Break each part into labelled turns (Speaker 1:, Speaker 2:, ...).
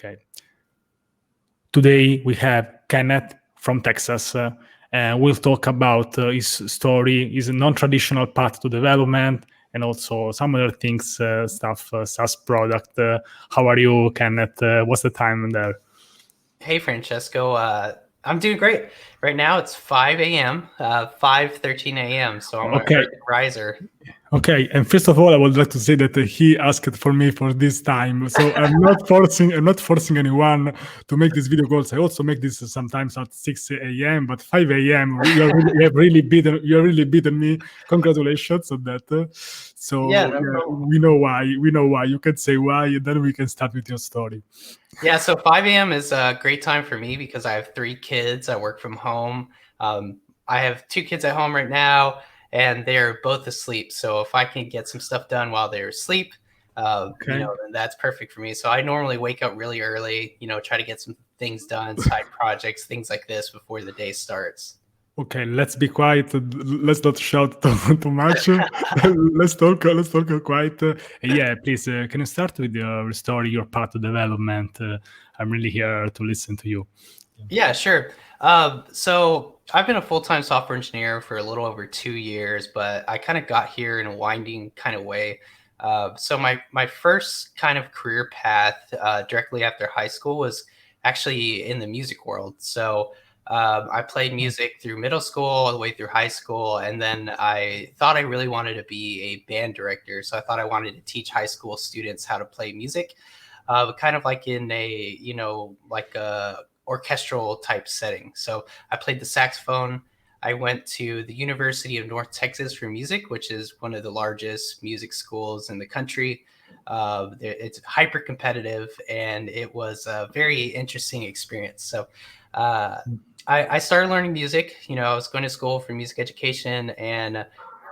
Speaker 1: Okay. Today we have Kenneth from Texas, and we'll talk about his story, his non-traditional path to development, and also some other things, SaaS product. How are you, Kenneth? What's the time there?
Speaker 2: Hey, Francesco. I'm doing great. Right now it's 5 a.m., 5:13 a.m., so I'm an
Speaker 1: Okay.
Speaker 2: early riser.
Speaker 1: Okay, and first of all, I would like to say that he asked for me for this time, so I'm not forcing anyone to make this video calls. I also make this sometimes at 6 a.m., but 5 a.m. You have really beaten me. Congratulations on that.
Speaker 2: Yeah, no problem.
Speaker 1: We know why. We know why. You can say why, and then we can start with your story.
Speaker 2: Yeah, so 5 a.m. is a great time for me because I have 3 kids. I work from home. I have 2 kids at home right now, and they're both asleep. So if I can get some stuff done while they're asleep,
Speaker 1: Okay.
Speaker 2: then that's perfect for me. So I normally wake up really early, try to get some things done, side projects, things like this before the day starts.
Speaker 1: Okay, let's be quiet. Let's not shout too much. Let's talk quiet. Yeah, please. Can you start with your story, your path to development? I'm really here to listen to you.
Speaker 2: Yeah, sure. So I've been a full-time software engineer for a little over 2 years, but I kind of got here in a winding kind of way. So my first kind of career path directly after high school was actually in the music world. So I played music through middle school all the way through high school, and then I thought I really wanted to be a band director. So I thought I wanted to teach high school students how to play music, kind of like in a like a orchestral type setting. So I played the saxophone. I went to the University of North Texas for music, which is one of the largest music schools in the country. It's hyper competitive, and it was a very interesting experience. So I started learning music. I was going to school for music education, and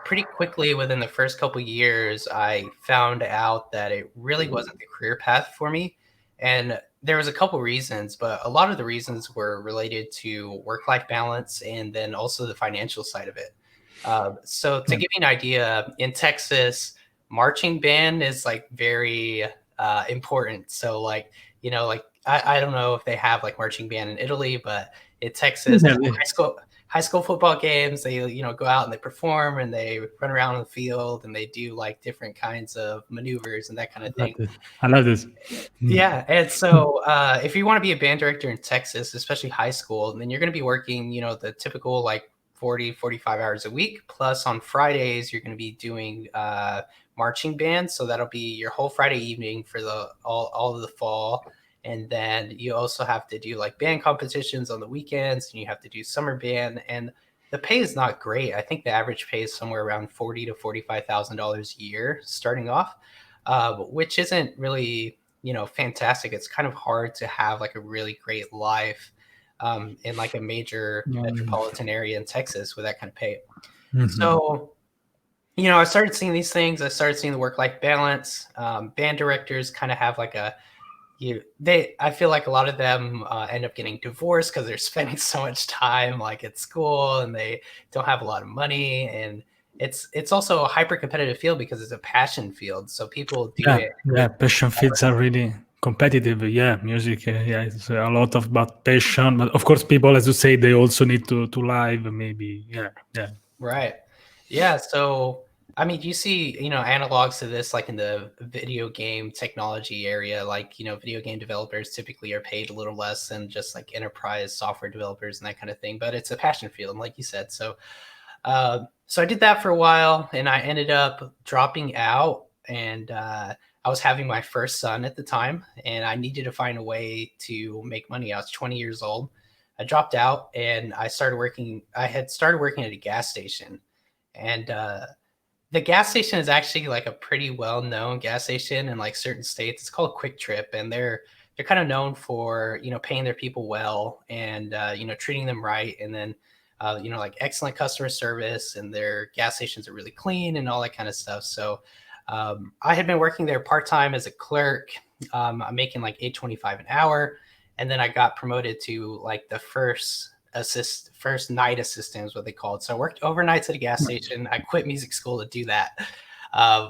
Speaker 2: pretty quickly within the first couple years, I found out that it really wasn't the career path for me. And there was a couple reasons, but a lot of the reasons were related to work-life balance and then also the financial side of it. So to give you an idea, in Texas, marching band is like very important. So like I don't know if they have like marching band in Italy, but in Texas,
Speaker 1: Yeah.
Speaker 2: high school football games, they go out and they perform and they run around in the field and they do like different kinds of maneuvers and that kind of thing.
Speaker 1: I love this.
Speaker 2: Yeah, and so if you want to be a band director in Texas, especially high school, then you're going to be working, the typical like 45 hours a week. Plus on Fridays, you're going to be doing marching band. So that'll be your whole Friday evening for all of the fall. And then you also have to do like band competitions on the weekends, and you have to do summer band. And the pay is not great. I think the average pay is somewhere around $40,000 to $45,000 a year starting off, which isn't really fantastic. It's kind of hard to have like a really great life in like a major metropolitan area in Texas with that kind of pay. So I started seeing these things. I started seeing the work-life balance. Band directors kind of have like I feel like a lot of them end up getting divorced because they're spending so much time like at school, and they don't have a lot of money. And it's also a hyper competitive field because it's a passion field. So people do it.
Speaker 1: Yeah, passion fields are really competitive. Yeah, music. Yeah, it's a lot about passion, but of course, people, as you say, they also need to live. Maybe. Yeah.
Speaker 2: Right. Yeah. So, I mean, you see, analogs to this, like in the video game technology area, like, video game developers typically are paid a little less than just like enterprise software developers and that kind of thing, but it's a passion field, like you said. So, so I did that for a while, and I ended up dropping out, and I was having my first son at the time, and I needed to find a way to make money. I was 20 years old. I dropped out, and I had started working at a gas station, and the gas station is actually like a pretty well-known gas station in like certain states. It's called Quick Trip, and they're kind of known for paying their people well, and treating them right, and then like excellent customer service, and their gas stations are really clean and all that kind of stuff. So I had been working there part-time as a clerk. I'm making like $8.25 an hour, and then I got promoted to like the first night assistant is what they called. So I worked overnights at a gas station. I quit music school to do that,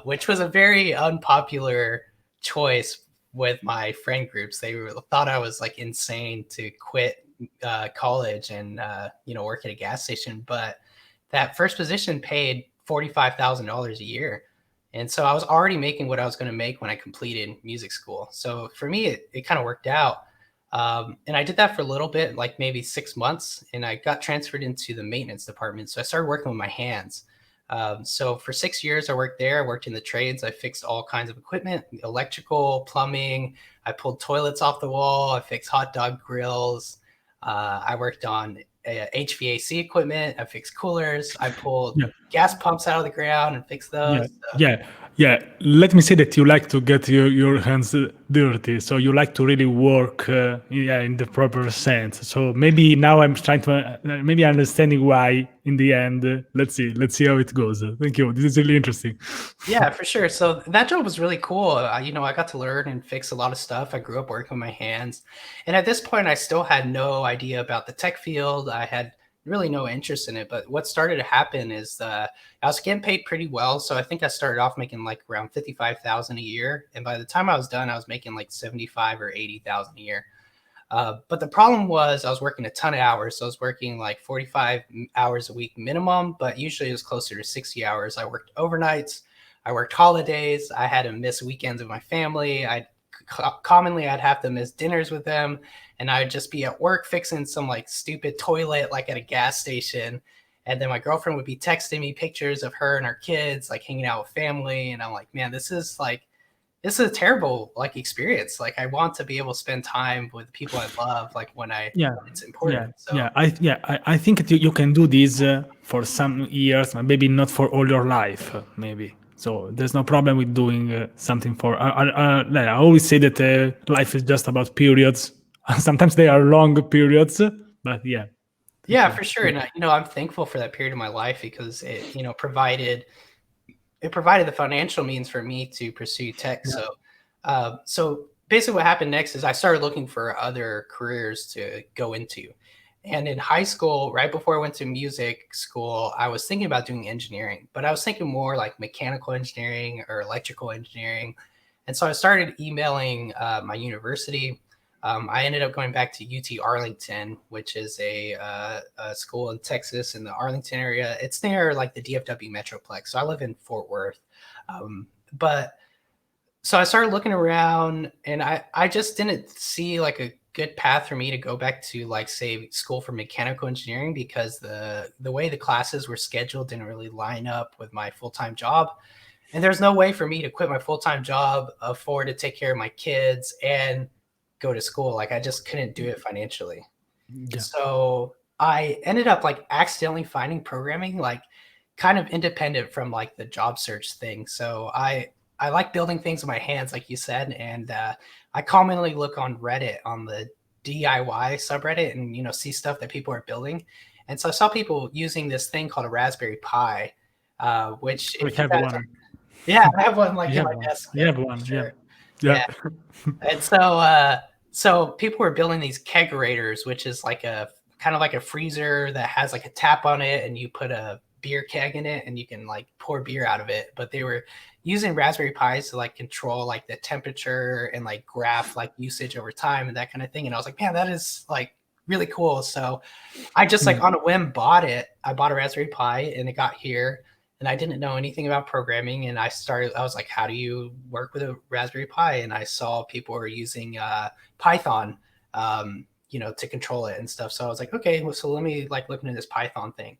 Speaker 2: which was a very unpopular choice with my friend groups. They thought I was like insane to quit college and work at a gas station. But that first position paid $45,000 a year. And so I was already making what I was going to make when I completed music school. So for me, it kind of worked out. And I did that for a little bit, like maybe 6 months, and I got transferred into the maintenance department. So I started working with my hands. So for 6 years, I worked there. I worked in the trades. I fixed all kinds of equipment, electrical, plumbing. I pulled toilets off the wall. I fixed hot dog grills. I worked on HVAC equipment. I fixed coolers. I pulled
Speaker 1: Yeah.
Speaker 2: gas pumps out of the ground and fixed
Speaker 1: Yeah,
Speaker 2: those.
Speaker 1: yeah, yeah. Let me say that you like to get your hands dirty, so you like to really work, yeah, in the proper sense. So maybe now I'm trying to, maybe understanding why in the end. Let's see how it goes. Thank you. This is really interesting.
Speaker 2: Yeah, for sure. So that job was really cool. I got to learn and fix a lot of stuff. I grew up working with my hands. And at this point, I still had no idea about the tech field. I had really no interest in it. But what started to happen is I was getting paid pretty well. So I think I started off making like around 55,000 a year. And by the time I was done, I was making like 75 or 80,000 a year. But the problem was I was working a ton of hours. So I was working like 45 hours a week minimum, but usually it was closer to 60 hours. I worked overnights. I worked holidays. I had to miss weekends with my family. Commonly I'd have to miss dinners with them, and I'd just be at work fixing some like stupid toilet like at a gas station. And then my girlfriend would be texting me pictures of her and her kids like hanging out with family, and I'm like, man, this is a terrible like experience. Like I want to be able to spend time with people I love, like when
Speaker 1: Yeah,
Speaker 2: it's
Speaker 1: yeah,
Speaker 2: important. So
Speaker 1: I think that you can do this for some years, but maybe not for all your life, maybe. So there's no problem with doing something for. I always say that life is just about periods. Sometimes they are long periods, but yeah. Thank
Speaker 2: yeah,
Speaker 1: you.
Speaker 2: for sure. And I'm thankful for that period of my life because it, provided the financial means for me to pursue tech.
Speaker 1: Yeah.
Speaker 2: So basically what happened next is I started looking for other careers to go into. And in high school, right before I went to music school, I was thinking about doing engineering, but I was thinking more like mechanical engineering or electrical engineering. And so I started emailing my university. I ended up going back to UT Arlington, which is a school in Texas in the Arlington area. It's near like the DFW Metroplex. So I live in Fort Worth. But so I started looking around, and I just didn't see like a good path for me to go back to like say school for mechanical engineering, because the way the classes were scheduled didn't really line up with my full-time job. And there's no way for me to quit my full-time job, afford to take care of my kids, and go to school. Like I just couldn't do it financially.
Speaker 1: Yeah.
Speaker 2: So I ended up like accidentally finding programming, like kind of independent from like the job search thing. So I like building things with my hands, like you said, and I commonly look on Reddit, on the DIY subreddit, and see stuff that people are building. And so I saw people using this thing called a Raspberry Pi, which
Speaker 1: We
Speaker 2: if you
Speaker 1: have
Speaker 2: guys
Speaker 1: one.
Speaker 2: yeah, I have one like
Speaker 1: We
Speaker 2: in
Speaker 1: have
Speaker 2: my
Speaker 1: one.
Speaker 2: desk
Speaker 1: We have
Speaker 2: for
Speaker 1: one. Yeah.
Speaker 2: sure.
Speaker 1: Yeah.
Speaker 2: Yeah. And so people were building these kegerators, which is like a kind of like a freezer that has like a tap on it, and you put a beer keg in it and you can like pour beer out of it. But they were using Raspberry Pis to like control like the temperature and like graph like usage over time and that kind of thing. And I was like, man, that is like really cool. So I just like on a whim bought it. I bought a Raspberry Pi and it got here, and I didn't know anything about programming. And I was like, how do you work with a Raspberry Pi? And I saw people were using Python, to control it and stuff. So I was like, okay, well, so let me like look into this Python thing.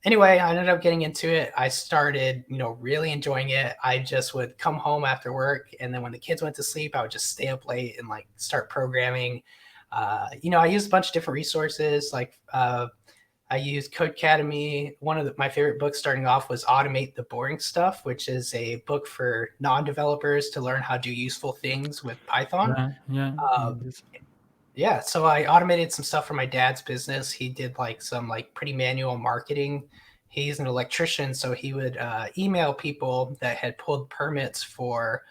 Speaker 2: Anyway, I ended up getting into it. I started, really enjoying it. I just would come home after work, and then when the kids went to sleep, I would just stay up late and like start programming. I used a bunch of different resources. Like I used Codecademy. One of my favorite books starting off was Automate the Boring Stuff, which is a book for non-developers to learn how to do useful things with Python.
Speaker 1: Yeah. Yeah.
Speaker 2: Uh, yeah, so I automated some stuff for my dad's business. He did like some like pretty manual marketing. He's an electrician, so he would email people that had pulled permits for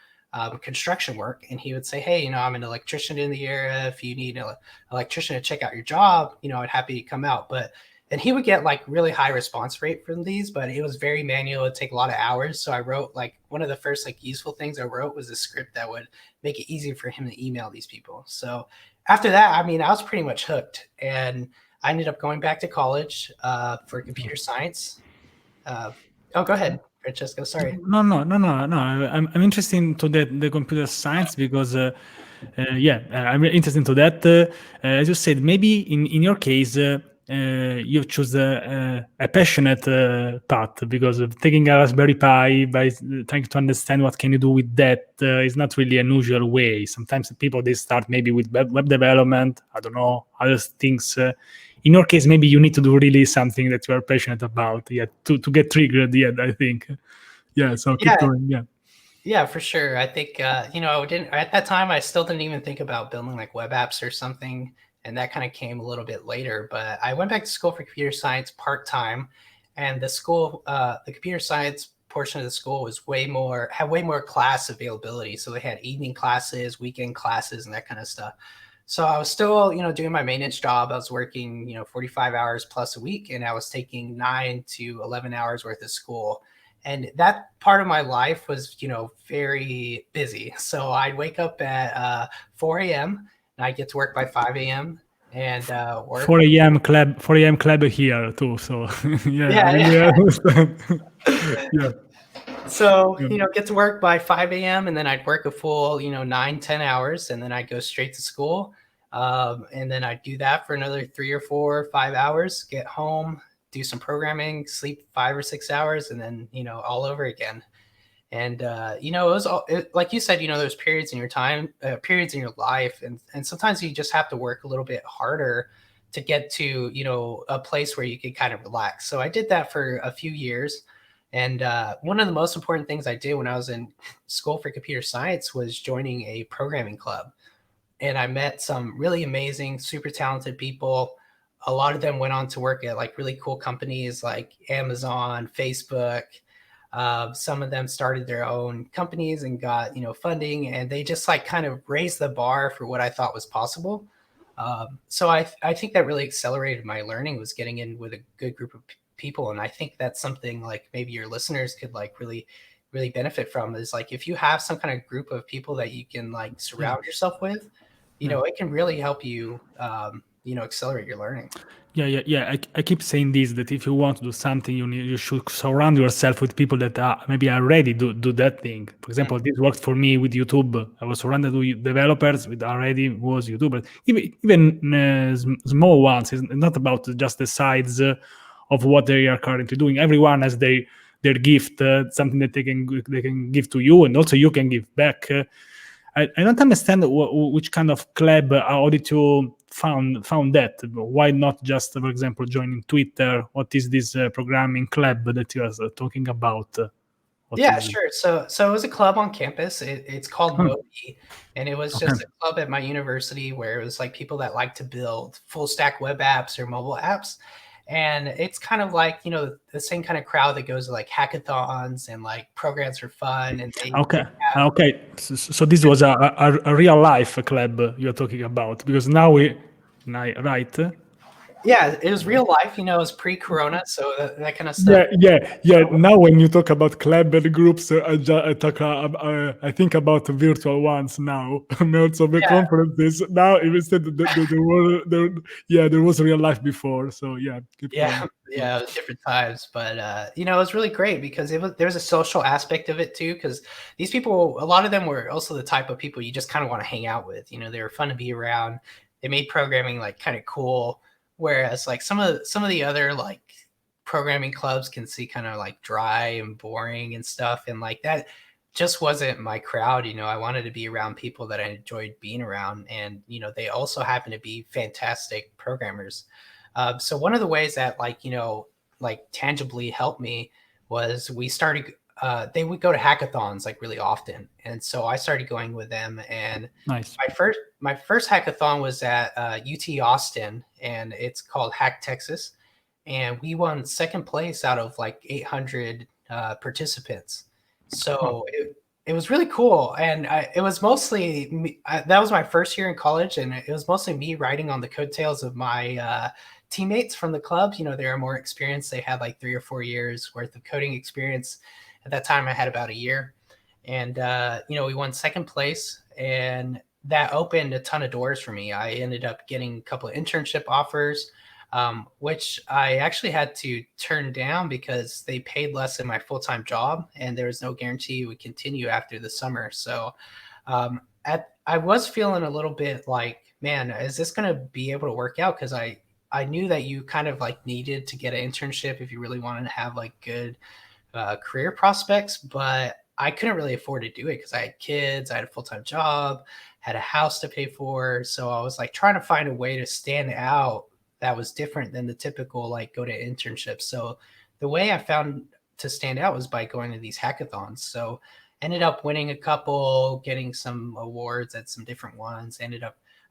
Speaker 2: construction work, and he would say, "Hey, I'm an electrician in the area. If you need an electrician to check out your job, I'd happy to come out." But and he would get like really high response rate from these, but it was very manual. It'd take a lot of hours. So I wrote like one of the first like useful things I wrote was a script that would make it easy for him to email these people. So after that, I mean, I was pretty much hooked, and I ended up going back to college for computer science. Oh, go ahead, Francesco. Sorry.
Speaker 1: No. I'm interested into the computer science because, I'm interested into that. As you said, maybe in your case, you choose a passionate path because of taking a Raspberry Pi by trying to understand what can you do with that is not really an usual way. Sometimes people they start maybe with web development. I don't know other things. In your case, maybe you need to do really something that you are passionate about, to get triggered. Yeah, I think. Yeah, so keep
Speaker 2: Yeah,
Speaker 1: going. Yeah.
Speaker 2: yeah, for sure. I think I didn't at that time. I still didn't even think about building like web apps or something, and that kind of came a little bit later. But I went back to school for computer science part time, and the computer science portion of the school was had way more class availability. So they had evening classes, weekend classes, and that kind of stuff. So I was still, doing my maintenance job. I was working, 45 hours plus a week, and I was taking 9 to 11 hours worth of school. And that part of my life was, very busy. So I'd wake up at 4 a.m. and I'd get to work by 5 a.m. and work.
Speaker 1: 4 a.m. club here too. So yeah, I
Speaker 2: Yeah,
Speaker 1: really
Speaker 2: yeah.
Speaker 1: understand. Yeah.
Speaker 2: So,
Speaker 1: Yeah.
Speaker 2: get to work by 5 a.m. and then I'd work a full, 9, 10 hours, and then I'd go straight to school. And then I'd do that for another 3 or 4 or 5 hours, get home, do some programming, sleep 5 or 6 hours, and then, all over again. And it was like you said, there's periods in your periods in your life, and sometimes you just have to work a little bit harder to get to a place where you can kind of relax. So I did that for a few years, and one of the most important things I did when I was in school for computer science was joining a programming club, and I met some really amazing, super talented people. A lot of them went on to work at like really cool companies like Amazon, Facebook. Some of them started their own companies and got funding, and they just like kind of raised the bar for what I thought was possible. So I think that really accelerated my learning was getting in with a good group of people, and I think that's something like maybe your listeners could like really benefit from is like if you have some kind of group of people that you can like
Speaker 1: Yeah.
Speaker 2: surround yourself with,
Speaker 1: Yeah.
Speaker 2: it can really help you accelerate your learning.
Speaker 1: Yeah. I keep saying this that if you want to do something, you should surround yourself with people that are ready to do that thing. For example, this worked for me with YouTube. I was surrounded with developers with already was YouTubers, even small ones. It's not about just the sides of what they are currently doing. Everyone has their gift, something that they can give to you, and also you can give back. I don't understand which kind of club how did you found that? Why not just, for example, joining Twitter? What is this programming club that you are talking about? What
Speaker 2: Yeah,
Speaker 1: is it?
Speaker 2: sure. So it was a club on campus. It's called
Speaker 1: Hmm,
Speaker 2: Mobi, and it was
Speaker 1: okay.
Speaker 2: just a club at my university where it was like people that like to build full stack web apps or mobile apps. And it's kind of like, the same kind of crowd that goes to like hackathons and like programs for fun. And they
Speaker 1: Okay.
Speaker 2: have,
Speaker 1: Okay. So this was a real life club you're talking about because now right?
Speaker 2: yeah, it was real life, it was pre-corona. So that kind of stuff.
Speaker 1: Yeah. Now, when you talk about club and groups, I think about the virtual ones now, and also the
Speaker 2: Yeah,
Speaker 1: conferences. Now, instead, there was real life before. So yeah, keep
Speaker 2: yeah,
Speaker 1: going. Yeah.
Speaker 2: yeah, it was different times, but it was really great because there's a social aspect of it too. Because these people, a lot of them were also the type of people you just kind of want to hang out with. They were fun to be around. They made programming like kind of cool, whereas like some of the other like programming clubs can see kind of like dry and boring and stuff, and like that just wasn't my crowd. I wanted to be around people that I enjoyed being around, and they also happen to be fantastic programmers. So one of the ways that like tangibly helped me was we started. They would go to hackathons like really often, and so I started going with them. And
Speaker 1: Nice.
Speaker 2: my first hackathon was at UT Austin, and it's called Hack Texas, and we won second place out of like 800 participants.
Speaker 1: Oh,
Speaker 2: So it was really cool, and it was mostly me, that was my first year in college, and it was mostly me riding on the coattails of my teammates from the club. They are more experienced. They had like 3 or 4 years worth of coding experience. At that time, I had about a year. And, we won second place, and that opened a ton of doors for me. I ended up getting a couple of internship offers, which I actually had to turn down because they paid less than my full-time job, and there was no guarantee it would continue after the summer. So I was feeling a little bit like, man, is this going to be able to work out? Because I knew that you kind of like needed to get an internship if you really wanted to have like good career prospects, but I couldn't really afford to do it because I had kids, I had a full-time job, had a house to pay for. So I was like trying to find a way to stand out that was different than the typical like go to internships. So the way I found to stand out was by going to these hackathons. So ended up winning a couple, getting some awards at some different ones.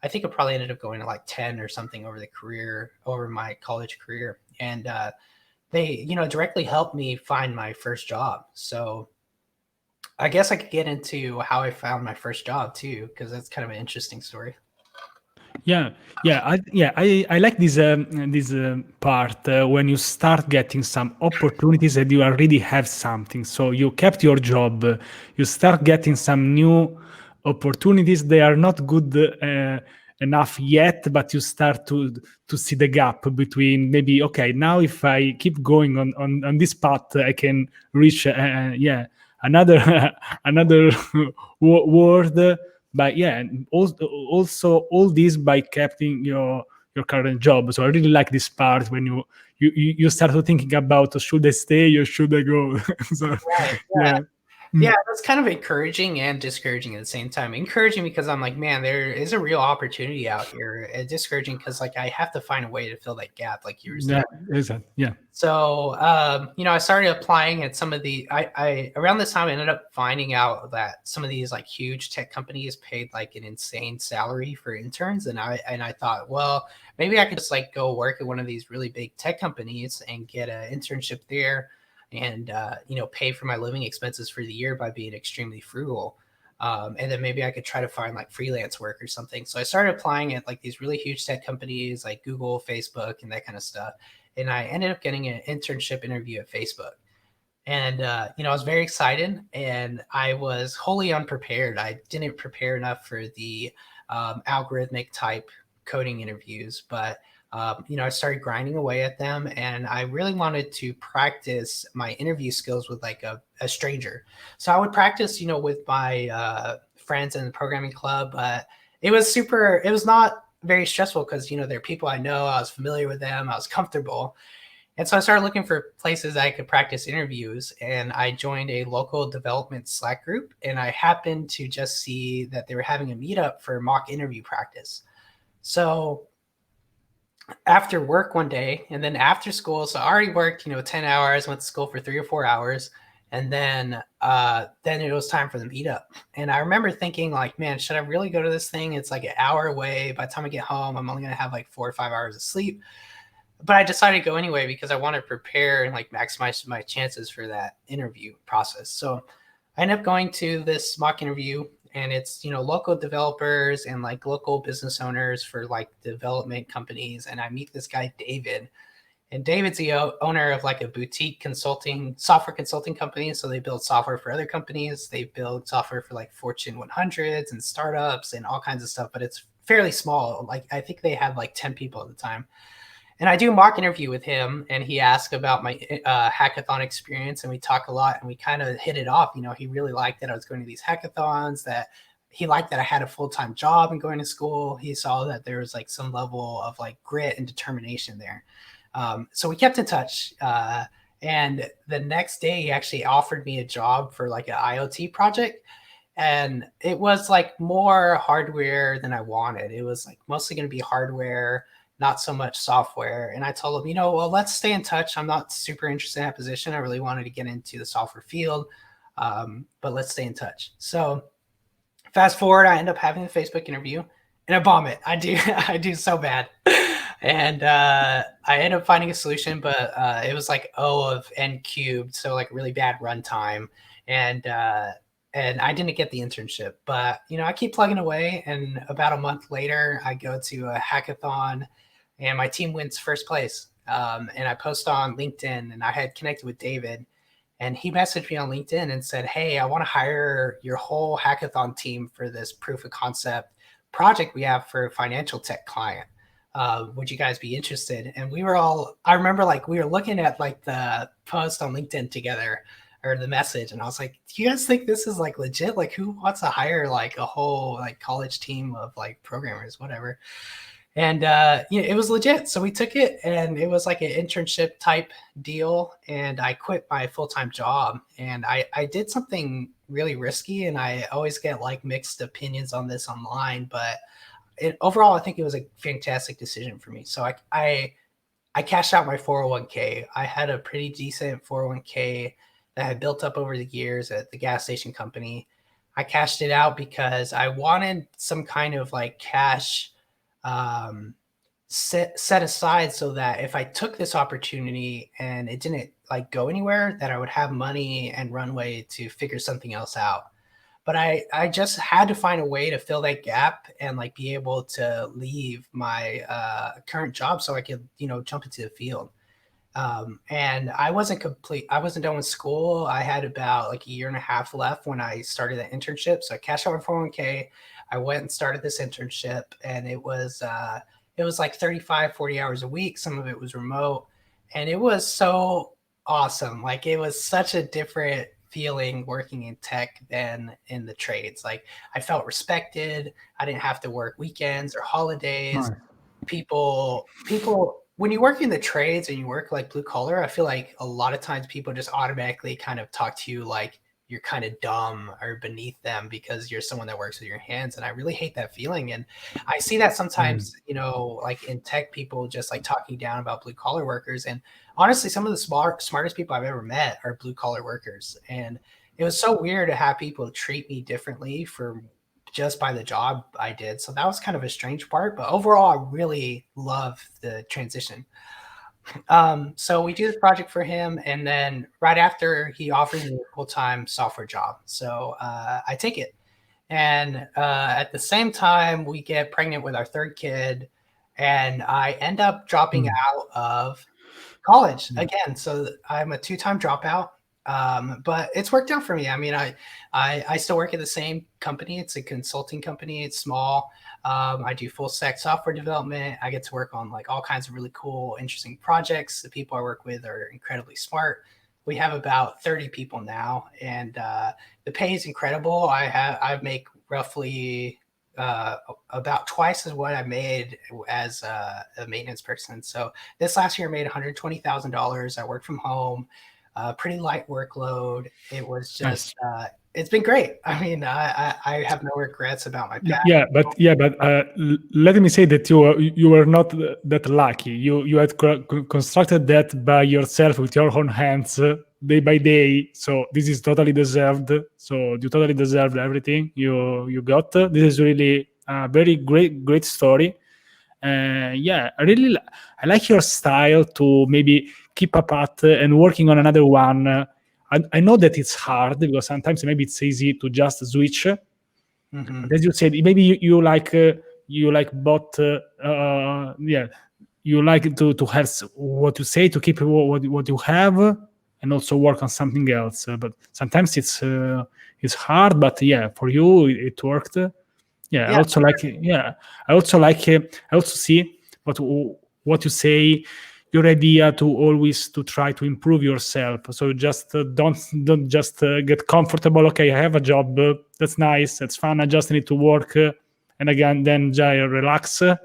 Speaker 2: I think it probably ended up going to like 10 or something over my college career. And they, directly helped me find my first job. So I guess I could get into how I found my first job too, because that's kind of an interesting story.
Speaker 1: Yeah, I like this part when you start getting some opportunities and you already have something. So you kept your job, you start getting some new opportunities. They are not good enough yet, but you start to see the gap between maybe, okay, now if I keep going on this path, I can reach another another world. But yeah, and also all this by keeping your current job. So I really like this part when you start to thinking about, should I stay or should I go? So
Speaker 2: Right.
Speaker 1: yeah.
Speaker 2: Yeah, that's kind of encouraging and discouraging at the same time. Encouraging because I'm like, man, there is a real opportunity out here. And discouraging because like I have to find a way to fill that gap, like you were saying.
Speaker 1: Yeah, exactly. Yeah.
Speaker 2: So, I started applying at some of I around this time I ended up finding out that some of these like huge tech companies paid like an insane salary for interns. And I thought, well, maybe I could just like go work at one of these really big tech companies and get an internship there and, pay for my living expenses for the year by being extremely frugal. And then maybe I could try to find like freelance work or something. So I started applying at like these really huge tech companies like Google, Facebook, and that kind of stuff. And I ended up getting an internship interview at Facebook. And, I was very excited and I was wholly unprepared. I didn't prepare enough for the algorithmic type coding interviews, but, I started grinding away at them and I really wanted to practice my interview skills with like a stranger. So I would practice, with my friends in the programming club, but it was not very stressful because, they're people I know, I was familiar with them, I was comfortable. And so I started looking for places I could practice interviews, and I joined a local development Slack group. And I happened to just see that they were having a meetup for mock interview practice. So after work one day, and then after school, so I already worked, 10 hours, went to school for 3 or 4 hours, and then it was time for the meetup. And I remember thinking like, man, should I really go to this thing? It's like an hour away. By the time I get home, I'm only going to have like 4 or 5 hours of sleep. But I decided to go anyway because I want to prepare and like maximize my chances for that interview process. So I ended up going to this mock interview, and it's, local developers and like local business owners for like development companies. And I meet this guy, David. And David's the owner of like a boutique software consulting company. So they build software for other companies. They build software for like Fortune 100s and startups and all kinds of stuff, but it's fairly small. Like I think they had like 10 people at the time. And I do a mock interview with him, and he asked about my hackathon experience, and we talk a lot, and we kind of hit it off. He really liked that I was going to these hackathons, that he liked that I had a full-time job and going to school. He saw that there was like some level of like grit and determination there. So we kept in touch. And the next day, he actually offered me a job for like an IoT project. And it was like more hardware than I wanted. It was like mostly going to be hardware, not so much software. And I told him, well, let's stay in touch. I'm not super interested in that position. I really wanted to get into the software field, but let's stay in touch. So fast forward, I end up having the Facebook interview and I bomb it. I do so bad. And I end up finding a solution, but it was like O of n cubed. So like really bad runtime. And I didn't get the internship, but I keep plugging away. And about a month later, I go to a hackathon, and my team wins first place. And I post on LinkedIn, and I had connected with David, and he messaged me on LinkedIn and said, "Hey, I want to hire your whole hackathon team for this proof of concept project we have for a financial tech client. Would you guys be interested?" And we were all, I remember like we were looking at like the post on LinkedIn together, or the message, and I was like, "Do you guys think this is like legit? Like, who wants to hire like a whole like college team of like programmers, whatever?" And it was legit. So we took it, and it was like an internship type deal. And I quit my full-time job, and I did something really risky. And I always get like mixed opinions on this online, but overall, I think it was a fantastic decision for me. So I cashed out my 401k. I had a pretty decent 401k that had built up over the years at the gas station company. I cashed it out because I wanted some kind of like cash set aside, so that if I took this opportunity and it didn't like go anywhere, that I would have money and runway to figure something else out. But I just had to find a way to fill that gap and like be able to leave my current job so I could jump into the field. And I wasn't done with school. I had about like a year and a half left when I started that internship. So I cashed out my 401k. I went and started this internship, and it was like 35, 40 hours a week. Some of it was remote, and it was so awesome. Like, it was such a different feeling working in tech than in the trades. Like, I felt respected. I didn't have to work weekends or holidays.
Speaker 1: Nice.
Speaker 2: People when you work in the trades and you work like blue collar, I feel like a lot of times people just automatically kind of talk to you like you're kind of dumb or beneath them because you're someone that works with your hands. And I really hate that feeling. And I see that sometimes, like in tech, people just like talking down about blue collar workers. And honestly, some of the smartest people I've ever met are blue collar workers. And it was so weird to have people treat me differently for just by the job I did. So that was kind of a strange part, but overall, I really love the transition. So we do this project for him, and then right after, he offers me a full-time software job. So I take it. And at the same time, we get pregnant with our third kid, and I end up dropping out of college again. So I'm a two-time dropout. But it's worked out for me. I mean, I still work at the same company. It's a consulting company. It's small. I do full stack software development. I get to work on like all kinds of really cool, interesting projects. The people I work with are incredibly smart. We have about 30 people now, and the pay is incredible. I make roughly about twice as what I made as a maintenance person. So this last year I made $120,000. I worked from home, pretty light workload. It was just,
Speaker 1: Nice.
Speaker 2: it's been great. I mean, I have no regrets about my past.
Speaker 1: Let me say that you were not that lucky. You had constructed that by yourself with your own hands, day by day. So this is totally deserved. So you totally deserved everything you got. This is really a very great story. I like your style to maybe keep a path and working on another one. I know that it's hard because sometimes maybe it's easy to just switch.
Speaker 2: Mm-hmm.
Speaker 1: But as you said, maybe you like both. You like to have what you say, to keep what you have, and also work on something else. But sometimes it's hard. But yeah, for you it worked. Yeah, I
Speaker 2: Yeah.
Speaker 1: also like. Yeah, I also like. I also see what you say. Your idea to always to try to improve yourself. So just don't just get comfortable. Okay, I have a job. That's nice. That's fun. I just need to work, and again, then relax. I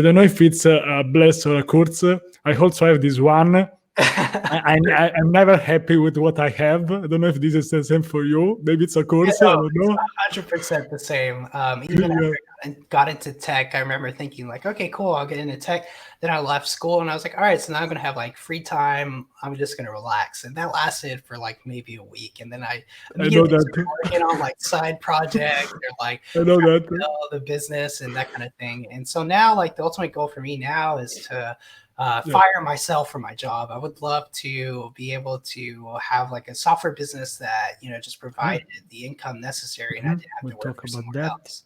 Speaker 1: don't know if it's a bless or a curse. I also have this one. I'm never happy with what I have. I don't know if this is the same for you. Maybe it's a
Speaker 2: Yeah,
Speaker 1: course. I
Speaker 2: no,
Speaker 1: don't
Speaker 2: it's
Speaker 1: know.
Speaker 2: 100% the same. Even
Speaker 1: Yeah.
Speaker 2: after I got into tech, I remember thinking like, okay, cool, I'll get into tech. Then I left school, and I was like, all right, so now I'm gonna have like free time. I'm just gonna relax, and that lasted for like maybe a week, and then I
Speaker 1: I know
Speaker 2: immediately started
Speaker 1: that.
Speaker 2: working on like side projects or like
Speaker 1: I know
Speaker 2: trying to
Speaker 1: that.
Speaker 2: build the business and that kind of thing. And so now, like, the ultimate goal for me now is to
Speaker 1: Yeah.
Speaker 2: fire myself from my job. I would love to be able to have like a software business that just provided the income necessary, and I didn't have
Speaker 1: We'll
Speaker 2: to work
Speaker 1: talk
Speaker 2: for
Speaker 1: about
Speaker 2: someone
Speaker 1: that.
Speaker 2: else.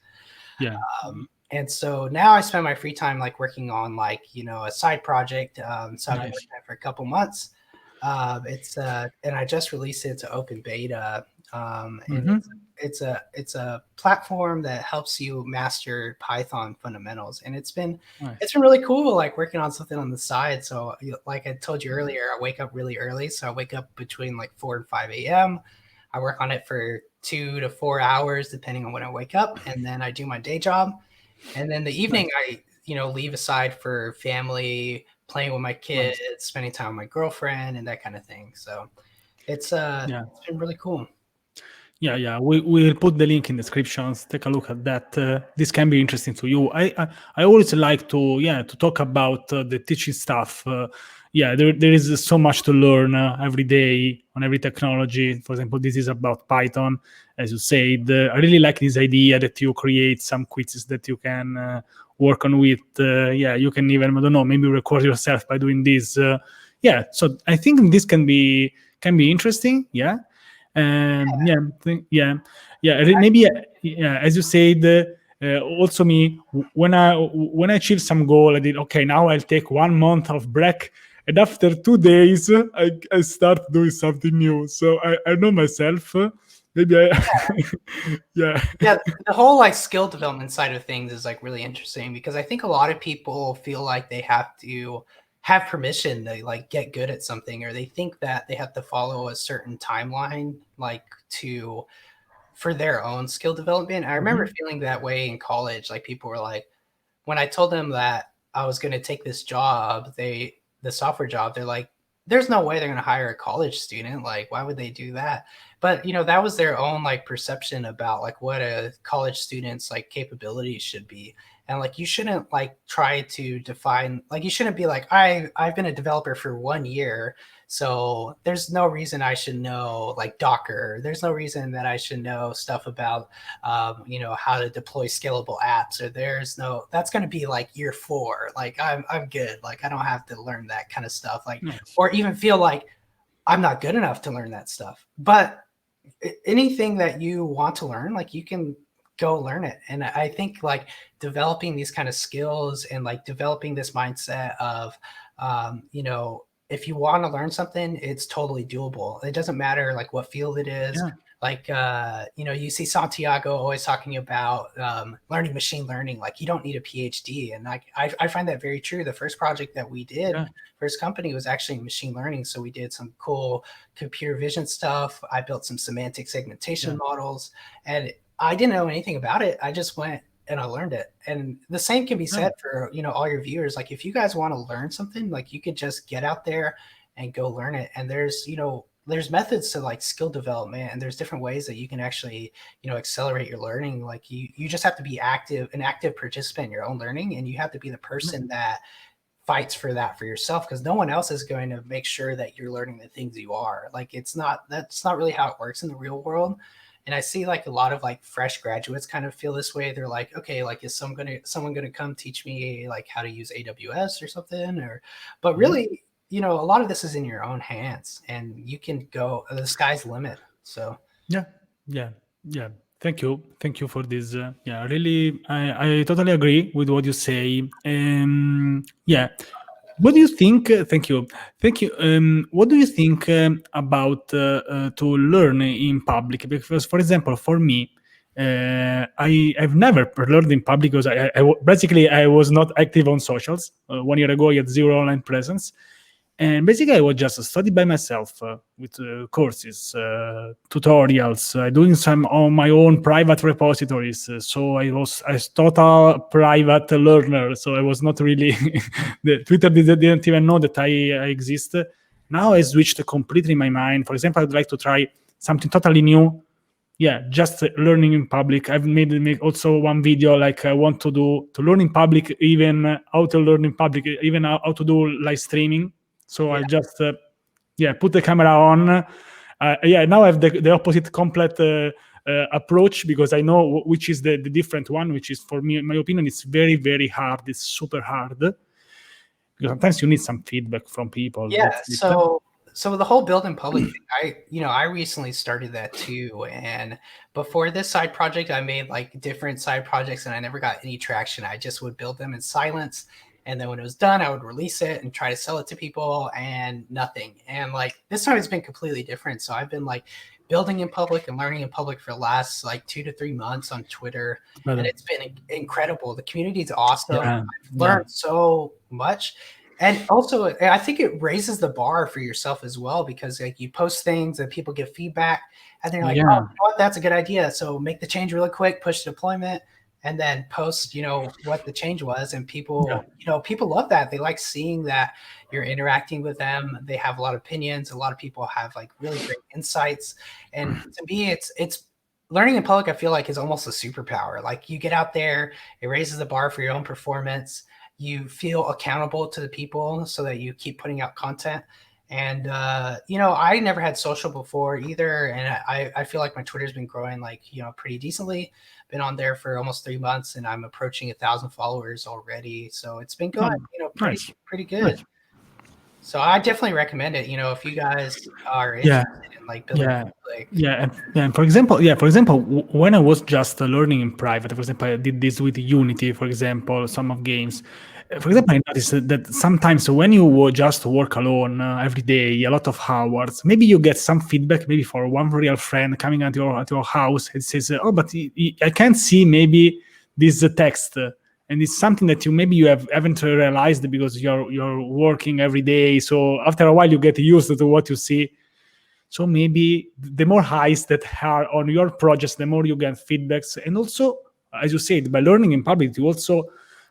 Speaker 1: Yeah.
Speaker 2: And so now I spend my free time like working on like, a side project. So I've been
Speaker 1: Nice.
Speaker 2: working on it for a couple months. It's and I just released it to open beta. And
Speaker 1: Mm-hmm.
Speaker 2: it's a platform that helps you master Python fundamentals. And it's been
Speaker 1: Nice.
Speaker 2: really cool, like working on something on the side. So like I told you earlier, I wake up really early. So I wake up between like 4 and 5 a.m. I work on it for 2 to 4 hours, depending on when I wake up. And then I do my day job. And then the evening,
Speaker 1: Nice.
Speaker 2: I, leave aside for family, playing with my kids,
Speaker 1: Nice.
Speaker 2: spending time with my girlfriend, and that kind of thing. So
Speaker 1: Yeah.
Speaker 2: it's been really cool.
Speaker 1: Yeah. We'll put the link in descriptions. Take a look at that. This can be interesting to you. I always like to talk about the teaching stuff. There is so much to learn every day on every technology. For example, this is about Python, as you said. I really like this idea that you create some quizzes that you can work on with. You can even, I don't know, maybe record yourself by doing this. So I think this can be interesting. Yeah. Maybe as you said, also me when I achieve some goal, I did okay. Now I'll take 1 month of break, and after 2 days, I start doing something new. So I know myself. Maybe yeah,
Speaker 2: Yeah, the whole like skill development side of things is like really interesting because I think a lot of people feel like they have to have permission to like get good at something, or they think that they have to follow a certain timeline like to for their own skill development. I remember
Speaker 1: Mhm.
Speaker 2: feeling that way in college. Like people were like, when I told them that I was going to take this job, the software job, they're like, there's no way they're going to hire a college student. Like, why would they do that? But that was their own like perception about like what a college student's like capabilities should be. And like you shouldn't like try to define, like you shouldn't be like, I've been a developer for 1 year, so there's no reason I should know like Docker. There's no reason that I should know stuff about how to deploy scalable apps, or that's going to be like year 4. Like I'm good. Like I don't have to learn that kind of stuff. Like,
Speaker 1: Nice.
Speaker 2: or even feel like I'm not good enough to learn that stuff. But anything that you want to learn, like you can go learn it. And I think like developing these kind of skills and like developing this mindset of, if you want to learn something, it's totally doable. It doesn't matter like what field it is.
Speaker 1: Yeah.
Speaker 2: Like, you see Santiago always talking about learning machine learning. Like you don't need a PhD. And like, I find that very true. The first project that we did
Speaker 1: Yeah.
Speaker 2: for his company was actually machine learning. So we did some cool computer vision stuff. I built some semantic segmentation
Speaker 1: Yeah.
Speaker 2: models, and I didn't know anything about it. I just went and I learned it. And the same can be
Speaker 1: Yeah.
Speaker 2: said for, all your viewers. Like if you guys want to learn something, like you could just get out there and go learn it. And there's methods to like skill development, and there's different ways that you can actually, accelerate your learning. Like you just have to be an active participant in your own learning, and you have to be the person that fights for that for yourself, because no one else is going to make sure that you're learning the things you are. Like that's not really how it works in the real world. And I see like a lot of like fresh graduates kind of feel this way. They're like, okay, like is someone gonna come teach me like how to use AWS or something? But
Speaker 1: Mhm.
Speaker 2: really, a lot of this is in your own hands, and you can go, the sky's the limit. So
Speaker 1: Yeah, yeah, yeah. Thank you for this. Really, I totally agree with what you say. Yeah. What do you think? Thank you. What do you think about to learn in public? Because, for example, for me, I've never learned in public because basically I was not active on socials. 1 year ago, I had zero online presence. And basically, I was just studying by myself with courses, tutorials, doing some on my own private repositories. So I was a total private learner. So I was not really the Twitter didn't even know that I exist. Now I switched completely my mind. For example, I'd like to try something totally new. Yeah, just learning in public. I've made also one video like I want to learn in public, even how to learn in public, even how to do live streaming. So
Speaker 2: yeah,
Speaker 1: I just put the camera on. Now I have the opposite complete approach, because I know which is the different one, which is, for me, in my opinion, it's very, very hard. It's super hard, because sometimes you need some feedback from people.
Speaker 2: yeah.
Speaker 1: That's it.
Speaker 2: so the whole build in public thing, I recently started that too. And before this side project, I made like different side projects and I never got any traction. I just would build them in silence. And then when it was done, I would release it and try to sell it to people and nothing. And like this time it's been completely different. So I've been like building in public and learning in public for the last like 2 to 3 months on Twitter. And it's been incredible. The community is awesome.
Speaker 1: Yeah,
Speaker 2: I've learned so much. And also, I think it raises the bar for yourself as well, because like you post things and people give feedback and they're like, oh, you know what? That's a good idea. So make the change really quick, push deployment, and then post, what the change was. And people, people love that. They like seeing that you're interacting with them. They have a lot of opinions. A lot of people have like really great insights. And to me, it's learning in public, I feel like, is almost a superpower. Like you get out there, it raises the bar for your own performance. You feel accountable to the people so that you keep putting out content. And, I never had social before either. And I feel like my Twitter's been growing like, pretty decently. Been on there for almost 3 months and I'm approaching 1,000 followers already. So it's been going, pretty good.
Speaker 1: Nice.
Speaker 2: So I definitely recommend it. If you guys are interested in like building public.
Speaker 1: And for example, when I was just learning in private, for example, I did this with Unity, for example, some of games. For example, I noticed that sometimes when you just work alone every day, a lot of hours, maybe you get some feedback, maybe for one real friend coming at your house and says, "Oh, but I can't see maybe this text." And it's something that you haven't realized because you're working every day. So after a while, you get used to what you see. So maybe the more eyes that are on your projects, the more you get feedbacks. And also, as you said, by learning in public, you also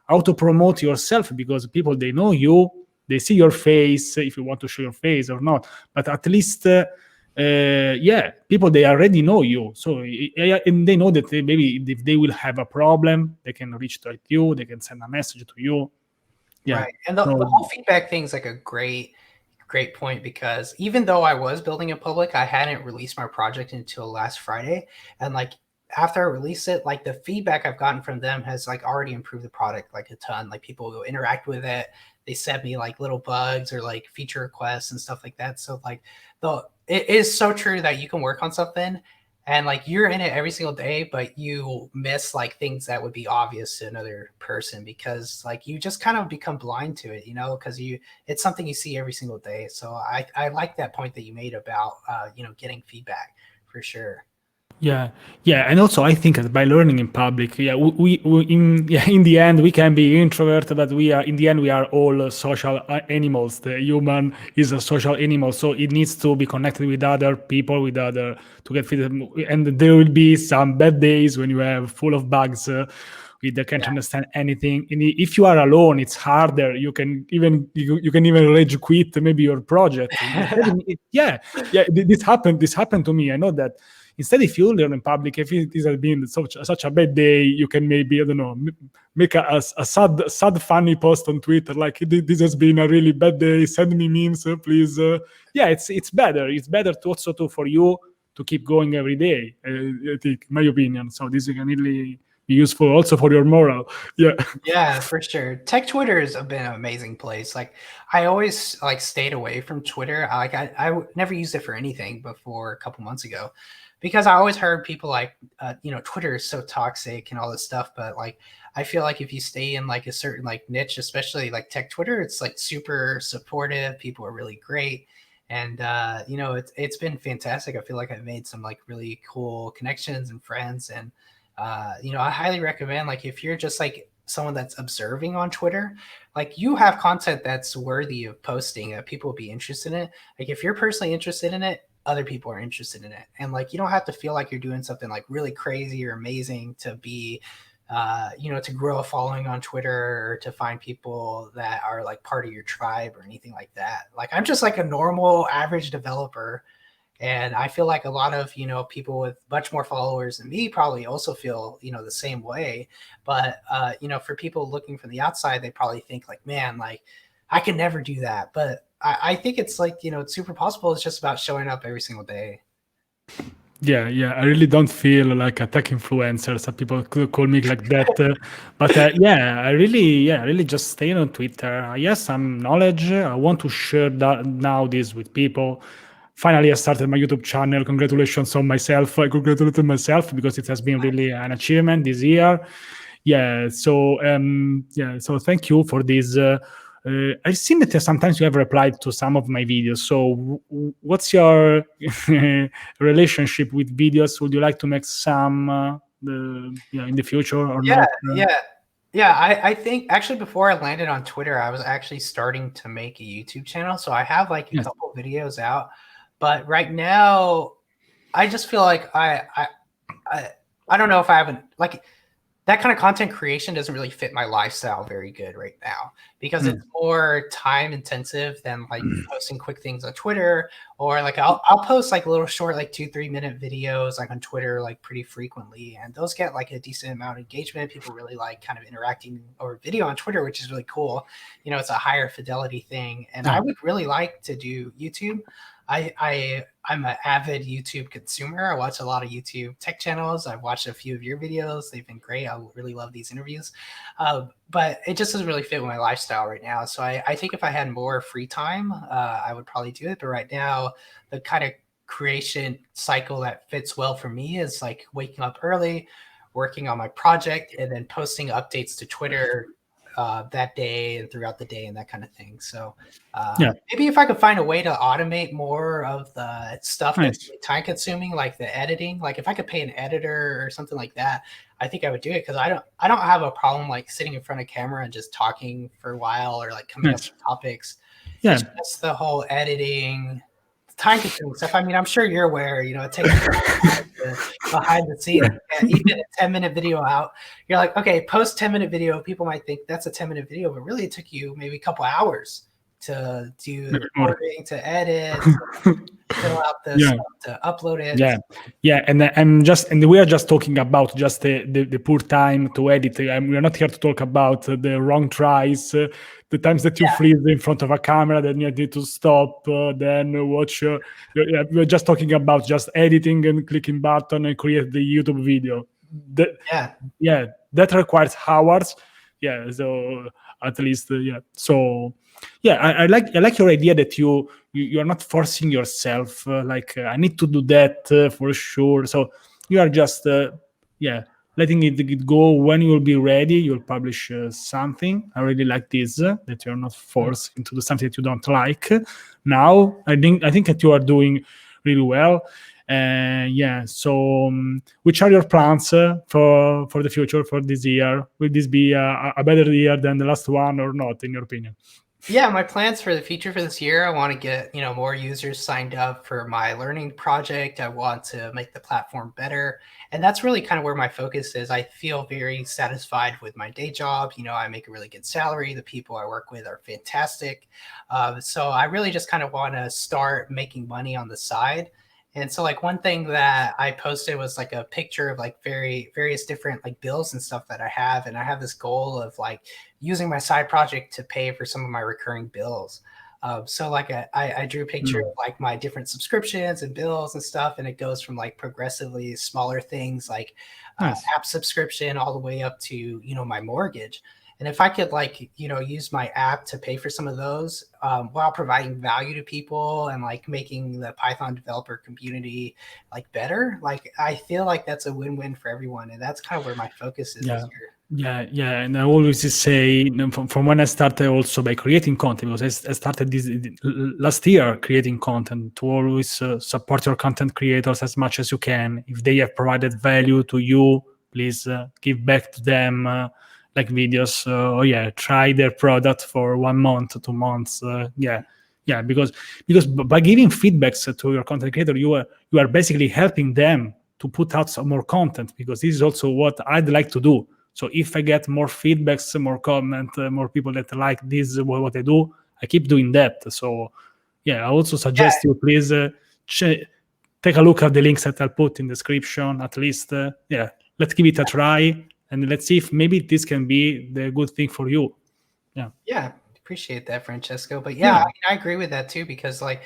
Speaker 1: auto-promote yourself because people, they know you, they see your face, if you want to show your face or not. But at least, people, they already know you. So, and they know that maybe if they will have a problem, they can reach to you, they can send a message to you. Yeah.
Speaker 2: Right. And the whole feedback thing is like a great point, because even though I was building in public, I hadn't released my project until last Friday. And like after I release it, like the feedback I've gotten from them has like already improved the product like a ton. Like people will interact with it. They send me like little bugs or like feature requests and stuff like that. So like it is so true that you can work on something and like you're in it every single day, but you miss like things that would be obvious to another person because like you just kind of become blind to it, because it's something you see every single day. So I like that point that you made about getting feedback for sure.
Speaker 1: Yeah, and also I think that by learning in public, we in the end we can be introvert, but we are all social animals. The human is a social animal, so it needs to be connected with other people, to get feedback. And there will be some bad days when you have full of bugs. You can't understand anything. And if you are alone, it's harder. You can even rage quit maybe your project. This happened to me. I know that. Instead, if you learn in public, if it has been such a bad day, you can maybe, I don't know, make a sad, funny post on Twitter, like, this has been a really bad day, send me memes, please. It's better. It's better for you to keep going every day, I think, in my opinion. So this can really be useful also for your moral.
Speaker 2: Yeah, for sure. Tech Twitter has been an amazing place. Like I always like stayed away from Twitter. I never used it for anything before a couple months ago, because I always heard people like, Twitter is so toxic and all this stuff. But like, I feel like if you stay in like a certain like niche, especially like tech Twitter, it's like super supportive. People are really great. And, it's been fantastic. I feel like I've made some like really cool connections and friends. And, I highly recommend, like, if you're just like someone that's observing on Twitter, like you have content that's worthy of posting that people will be interested in. Like if you're personally interested in it, other people are interested in it. And like, you don't have to feel like you're doing something like really crazy or amazing to be, to grow a following on Twitter or to find people that are like part of your tribe or anything like that. Like I'm just like a normal average developer. And I feel like a lot of, people with much more followers than me probably also feel, the same way. But, for people looking from the outside, they probably think like, man, like I can never do that. But I think it's like, it's super possible. It's just about showing up every single day.
Speaker 1: Yeah. I really don't feel like a tech influencer. Some people could call me like that, but yeah, I really just stay on Twitter. Yes, some knowledge. I want to share that now this with people. Finally, I started my YouTube channel. Congratulations on myself. I congratulated myself because it has been really an achievement this year. So thank you for this. I've seen that sometimes you have replied to some of my videos. So what's your relationship with videos? Would you like to make some in the future or
Speaker 2: Yeah,
Speaker 1: not?
Speaker 2: yeah. I think actually before I landed on Twitter, I was actually starting to make a YouTube channel. So I have like a
Speaker 1: Yes.
Speaker 2: couple videos out, but right now I just feel like I, I don't know if I haven't like that kind of content creation doesn't really fit my lifestyle very good right now because it's more time intensive than like posting quick things on Twitter, or like I'll post like little short like 2-3 minute videos like on Twitter like pretty frequently, and those get like a decent amount of engagement. People really like kind of interacting over video on Twitter, which is really cool. It's a higher fidelity thing, and I would really like to do YouTube. I'm an avid YouTube consumer. I watch a lot of YouTube tech channels. I've watched a few of your videos. They've been great. I really love these interviews. But it just doesn't really fit with my lifestyle right now. So I think if I had more free time, I would probably do it. But right now, the kind of creation cycle that fits well for me is like waking up early, working on my project, and then posting updates to Twitter that day and throughout the day and that kind of thing. So maybe if I could find a way to automate more of the stuff that's
Speaker 1: Nice.
Speaker 2: really time consuming, like the editing, like if I could pay an editor or something like that, I think I would do it, because I don't have a problem like sitting in front of camera and just talking for a while or like coming up
Speaker 1: Nice.
Speaker 2: with topics.
Speaker 1: Yeah.
Speaker 2: It's just the whole editing, time consuming stuff. I mean, I'm sure you're aware, it takes behind the scenes. Even a 10-minute video out, you're like, okay, post 10-minute video. People might think that's a 10-minute video, but really it took you maybe a couple hours to do the recording, to edit, to fill out the stuff, to upload it.
Speaker 1: And we are just talking about just the poor time to edit. We are not here to talk about the wrong tries, the times that you freeze in front of a camera, then you need to stop, then watch. We're just talking about just editing and clicking button and create the YouTube video. That requires hours. So at least so. I like your idea that you are not forcing yourself. I need to do that for sure. So you are just letting it go. When you will be ready, you'll publish something. I really like this that you're not forced into do something that you don't like. Now I think that you are doing really well. So which are your plans for the future, for this year? Will this be a better year than the last one or not, in your opinion?
Speaker 2: Yeah, my plans for the future for this year, I want to get, more users signed up for my learning project. I want to make the platform better. And that's really kind of where my focus is. I feel very satisfied with my day job. I make a really good salary. The people I work with are fantastic. So I really just kind of want to start making money on the side. And so like one thing that I posted was like a picture of like various different like bills and stuff that I have. And I have this goal of like using my side project to pay for some of my recurring bills. So like I drew a picture of like my different subscriptions and bills and stuff. And it goes from like progressively smaller things like app subscription all the way up to, my mortgage. And if I could like, use my app to pay for some of those while providing value to people and like making the Python developer community like better, like I feel like that's a win-win for everyone. And that's kind of where my focus is this year.
Speaker 1: And I always say from when I started also by creating content, because I started this last year creating content, to always support your content creators as much as you can. If they have provided value to you, please give back to them. Like videos, try their product for 1 month, 2 months. Because by giving feedbacks to your content creator, you are basically helping them to put out some more content, because this is also what I'd like to do. So if I get more feedbacks, more comment, more people that like this, what I do, I keep doing that. So I also suggest you please take a look at the links that I'll put in the description. At least, let's give it a try. And let's see if maybe this can be the good thing for you.
Speaker 2: Yeah, appreciate that, Francesco. But I mean, I agree with that too, because like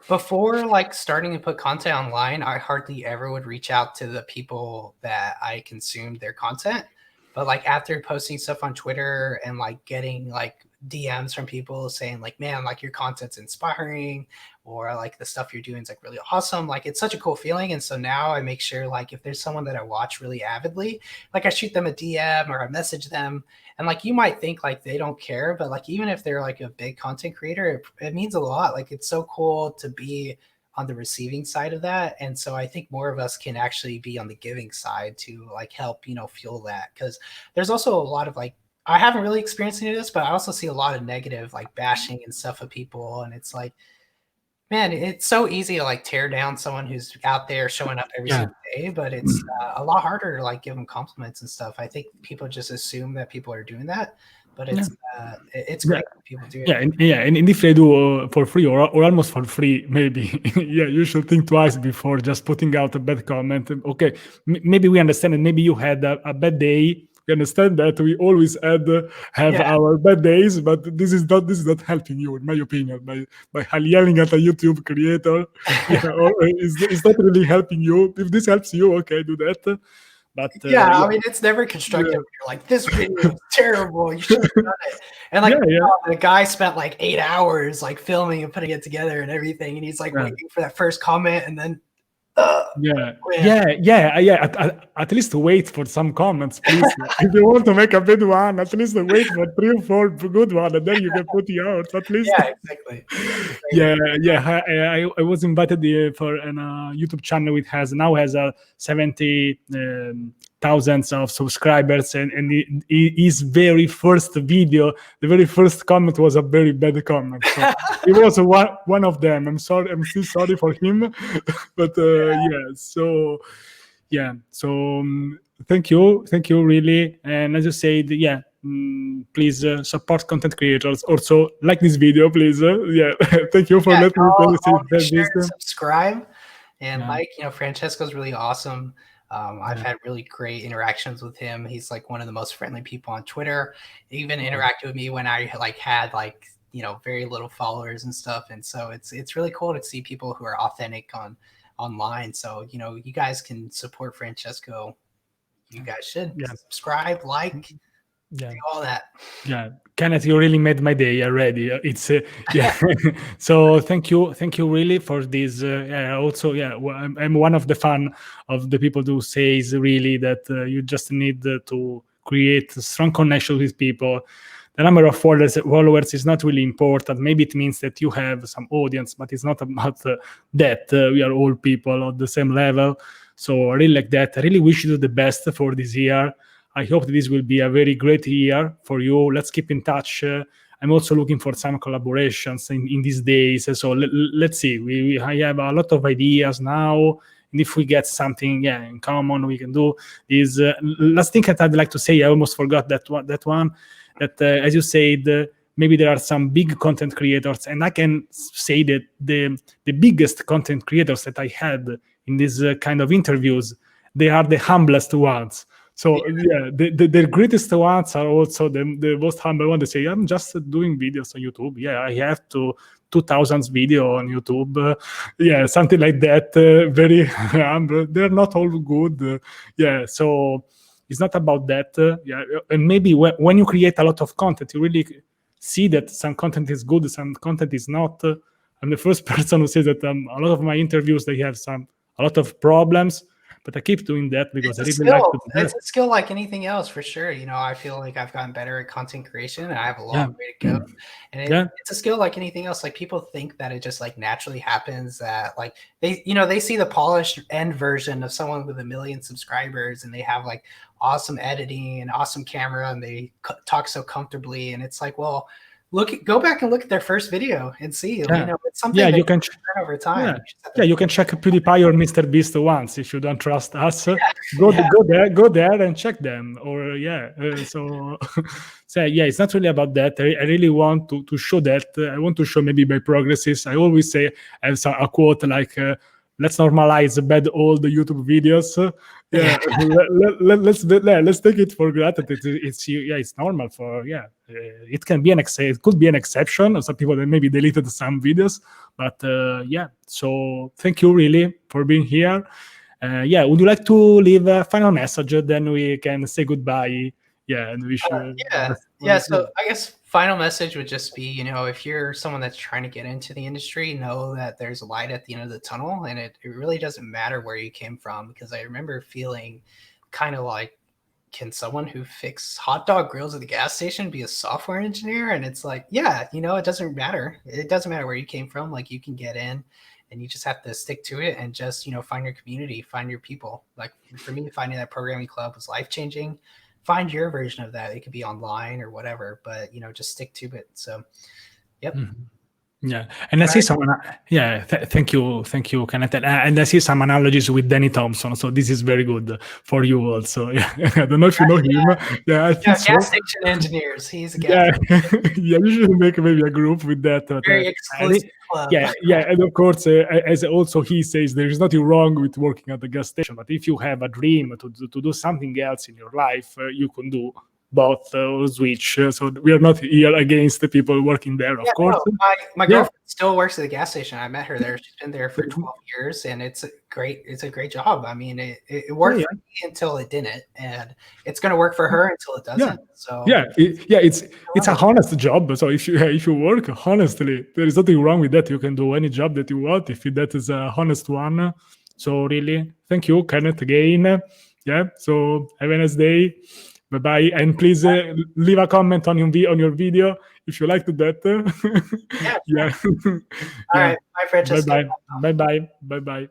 Speaker 2: Before like starting to put content online, I hardly ever would reach out to the people that I consumed their content. But like after posting stuff on Twitter and like getting like DMs from people saying like, man, like your content's inspiring, or like the stuff you're doing is like really awesome. Like it's such a cool feeling. And so now I make sure like if there's someone that I watch really avidly, like I shoot them a DM or I message them. And like you might think like they don't care, but like even if they're like a big content creator, it means a lot. Like it's so cool to be on the receiving side of that. And so I think more of us can actually be on the giving side to like help, you know, fuel that. Because there's also a lot of like, I haven't really experienced any of this, but I also see a lot of negative like bashing and stuff of people. And it's like, man, it's so easy to like tear down someone who's out there showing up every
Speaker 1: Yeah.
Speaker 2: single day, but it's a lot harder to like give them compliments and stuff. I think people just assume that people are doing that, but it's great when people do it.
Speaker 1: And if they do for free or almost for free, maybe you should think twice before just putting out a bad comment. Okay, maybe we understand, and maybe you had a bad day. We understand that we always have our bad days, but this is not helping you, in my opinion. By yelling at a YouTube creator, it's not really helping you. If this helps you, okay, do that. But
Speaker 2: I mean, it's never constructive. You're like, this video is terrible. You should have done it. And like, the guy spent like 8 hours like filming and putting it together and everything, and he's like waiting for that first comment, and then.
Speaker 1: At least wait for some comments, please. If you want to make a bad one, at least wait for 3 or 4 good ones, and then you can put it out. At least.
Speaker 2: Yeah, exactly.
Speaker 1: I was invited for a YouTube channel which has 70 thousands of subscribers, and his very first video, the very first comment was a very bad comment. So it was one of them. I'm sorry. I'm still sorry for him, but thank you really. And as you said, please support content creators. Also like this video, please. Thank you for letting me
Speaker 2: share and subscribe. And Francesco's really awesome. I've had really great interactions with him. He's like one of the most friendly people on Twitter. He even interacted with me when I like had like very little followers and stuff. And so it's really cool to see people who are authentic online. So you guys can support Francesco. You guys should subscribe, like, do all that.
Speaker 1: Kenneth, you really made my day already. It's So thank you really for this. Also, I'm one of the fan of the people who says really that you just need to create a strong connection with people. The number of followers is not really important. Maybe it means that you have some audience, but it's not about that. We are all people on the same level. So I really like that. I really wish you the best for this year. I hope this will be a very great year for you. Let's keep in touch. I'm also looking for some collaborations in these days. So let's see. I have a lot of ideas now. And if we get something in common, we can do this. Last thing that I'd like to say, I almost forgot that one. That, as you said, maybe there are some big content creators. And I can say that the biggest content creators that I had in these kind of interviews, they are the humblest ones. So the greatest ones are also the most humble ones. They say, I'm just doing videos on YouTube. I have 2,000 video on YouTube. Something like that. Very humble. They're not all good. So it's not about that. And maybe when you create a lot of content, you really see that some content is good, some content is not. I'm the first person who says that a lot of my interviews, they have a lot of problems. But I keep doing that because I really like to do that.
Speaker 2: It's a skill like anything else, for sure. I feel like I've gotten better at content creation, and I have a long way to go. And it's a skill like anything else. Like people think that it just like naturally happens. That like they see the polished end version of someone with 1 million subscribers, and they have like awesome editing and awesome camera, and they talk so comfortably. And it's like, well, go back and look at their first video and see. It's something
Speaker 1: you can
Speaker 2: learn over time.
Speaker 1: You can check PewDiePie or Mr. Beast once if you don't trust us. Go there and check them. Or so it's not really about that. I really want to show that. I want to show maybe my progresses. I always say I have a quote like let's normalize bad old YouTube videos. Yeah, let's take it for granted. It's normal for it can be it could be an exception. Some people that maybe deleted some videos, but yeah. So thank you really for being here. Yeah, would you like to leave a final message? Then we can say goodbye. Yeah, and wish you
Speaker 2: yeah. So I guess final message would just be, if you're someone that's trying to get into the industry, know that there's a light at the end of the tunnel, and it really doesn't matter where you came from. Because I remember feeling kind of like, can someone who fixes hot dog grills at the gas station be a software engineer? And it's like, yeah, it doesn't matter. It doesn't matter where you came from. Like, you can get in, and you just have to stick to it and just, find your community, find your people. Like for me, finding that programming club was life-changing. Find your version of that. It could be online or whatever, but just stick to it. So, yep.
Speaker 1: Mm-hmm. Yeah, and I see some. Yeah, thank you, Kenneth. And I see some analogies with Danny Thompson. So this is very good for you also. Yeah, I don't know if you know him. Yeah, I think so.
Speaker 2: Gas station engineers. He's a gas.
Speaker 1: Yeah, you should make maybe a group with that.
Speaker 2: Very exclusive club.
Speaker 1: Yeah, and of course, as also he says, there is nothing wrong with working at the gas station. But if you have a dream to do something else in your life, you can do both switch. So we are not here against the people working there, of course.
Speaker 2: No, my girlfriend still works at the gas station. I met her there. She's been there for 12 years, and it's a great job. I mean, it worked for me until it didn't, and it's going to work for her until it doesn't. So it's a honest job. So if you work honestly, there is nothing wrong with that. You can do any job that you want if that is a honest one. So really, thank you, Kenneth, again. Yeah. So have a nice day. Bye-bye, and please leave a comment on your video if you liked that. Yeah. All right, bye, Francesco.
Speaker 1: Bye-bye.